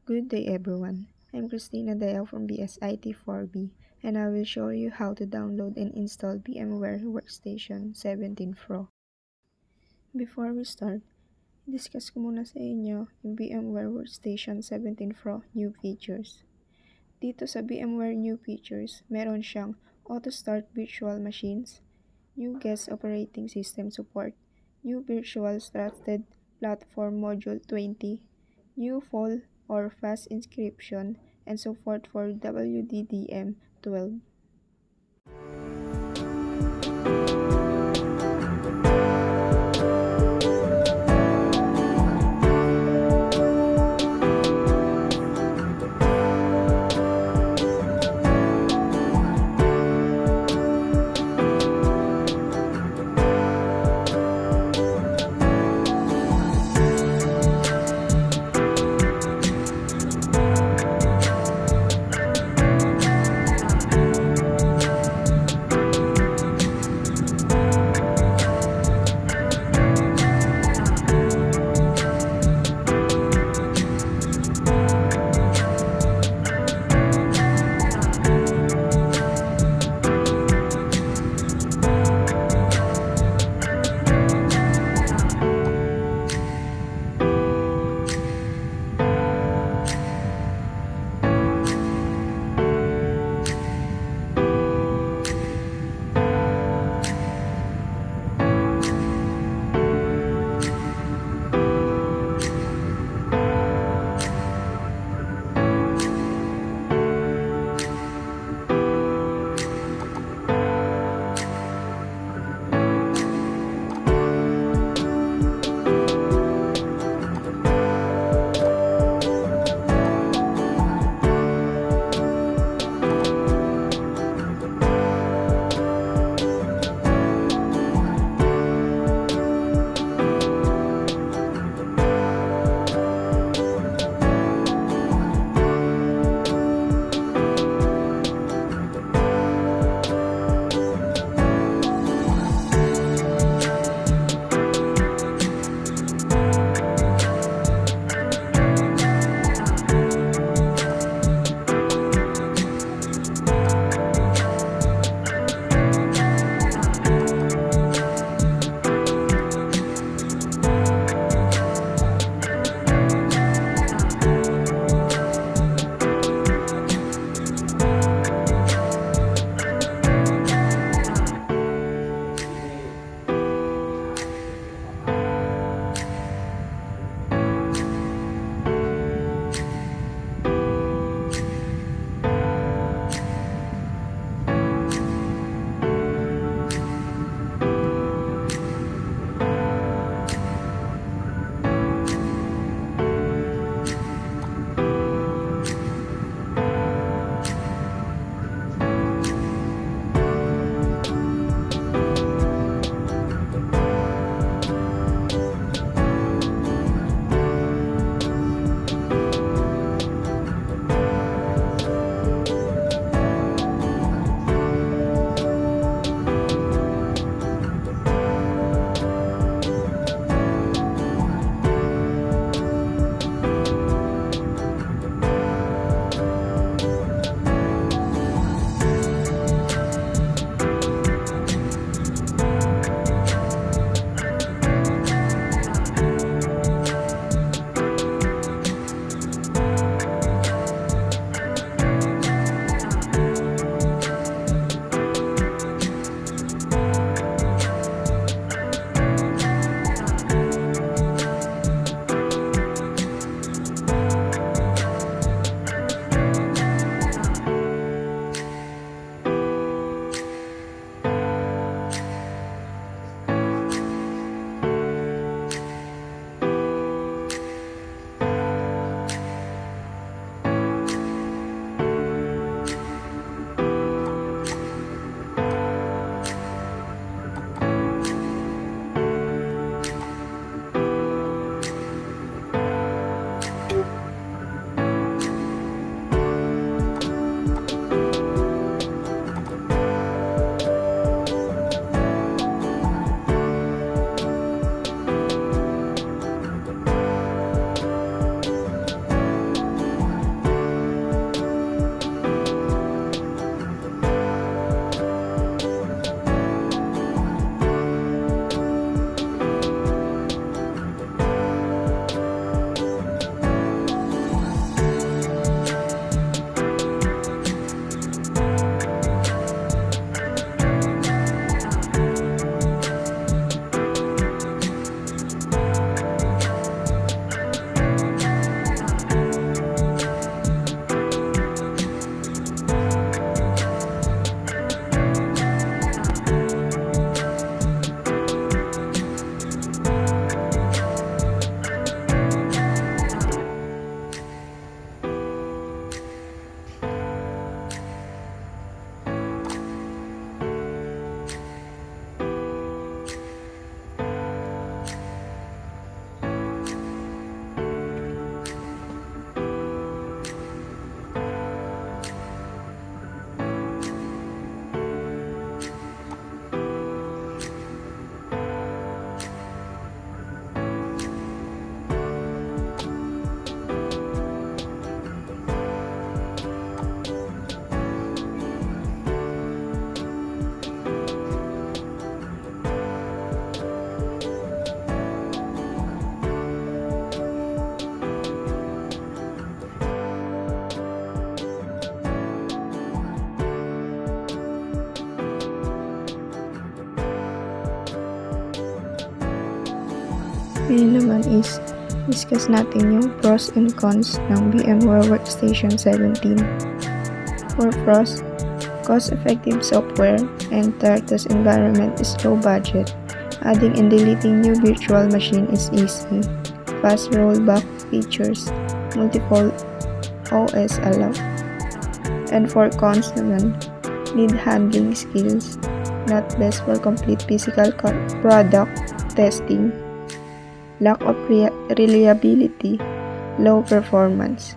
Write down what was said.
Good day everyone. I'm Christina Dale from BSIT4B and I will show you how to download and install VMware Workstation 17 Pro. Before we start, discuss ko muna sa inyo yung VMware Workstation 17 Pro new features. Dito sa VMware new features, meron siyang Auto Start Virtual Machines, new Guest Operating System Support, new Virtual Trusted Platform Module 20, new full or fast encryption, and support for WDDM 12. Ngayon naman is discuss natin yung pros and cons ng VMware Workstation 17. For pros, cost-effective software and TerTes environment is low budget. Adding and deleting new virtual machine is easy. Fast rollback features, multiple OS allowed. And for cons naman, need handling skills, not best for complete physical product testing, lack of reliability, low performance.